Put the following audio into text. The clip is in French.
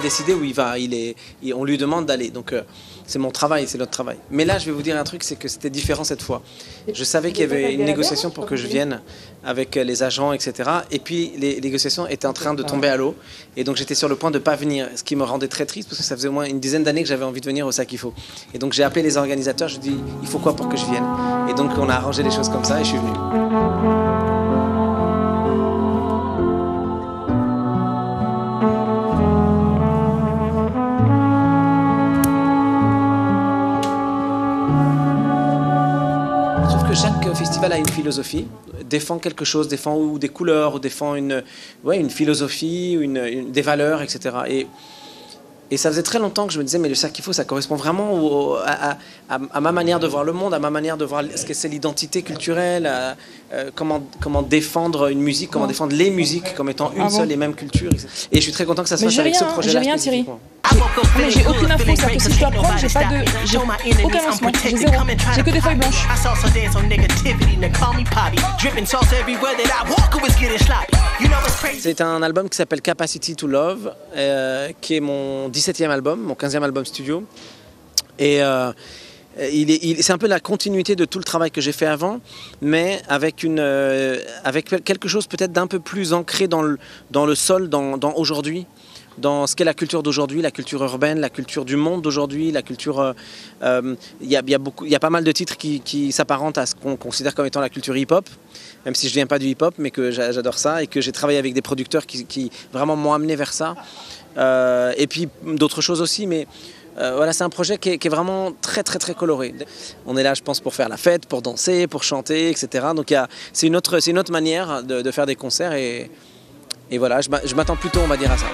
décider où il va. On lui demande d'aller. Donc c'est mon travail, c'est notre travail. Mais là, je vais vous dire un truc, c'est que c'était différent cette fois. Je savais qu'il y avait une négociation pour que je vienne avec les agents, etc. Et puis les négociations étaient en train de tomber à l'eau. Et donc j'étais sur le point de ne pas venir, ce qui me rendait très triste parce que ça faisait au moins une dizaine d'années que j'avais envie de venir au Sakifo. Et donc j'ai appelé les organisateurs, je dis il faut quoi pour que je vienne. Et donc on a arrangé les choses comme ça et je suis venu. Chaque festival a une philosophie, défend quelque chose, défend ou des couleurs, ou défend une philosophie, des valeurs, etc. Et ça faisait très longtemps que je me disais, mais le Sakifo, ça correspond vraiment à ma manière de voir le monde, à ma manière de voir ce que c'est l'identité culturelle, comment défendre une musique, comment défendre les musiques comme étant une seule et même culture. Et je suis très content que ça se fasse avec ce projet-là. J'ai rien, Thierry. Mais j'ai aucune info, c'est-à-dire que si je dois prendre, j'ai aucun lancement, j'ai zéro, j'ai que des feuilles blanches. C'est un album qui s'appelle Capacity to Love, qui est mon 17e album, mon 15e album studio. Et c'est un peu la continuité de tout le travail que j'ai fait avant, mais avec quelque chose peut-être d'un peu plus ancré dans le sol, dans aujourd'hui. Dans ce qu'est la culture d'aujourd'hui, la culture urbaine, la culture du monde d'aujourd'hui, la culture... Il y a pas mal de titres qui s'apparentent à ce qu'on considère comme étant la culture hip-hop, même si je ne viens pas du hip-hop, mais que j'adore ça et que j'ai travaillé avec des producteurs qui vraiment m'ont amené vers ça. Et puis d'autres choses aussi, mais voilà, c'est un projet qui est vraiment très très très coloré. On est là, je pense, pour faire la fête, pour danser, pour chanter, etc. Donc c'est une autre manière de faire des concerts et voilà, je m'attends plutôt, on va dire, à ça.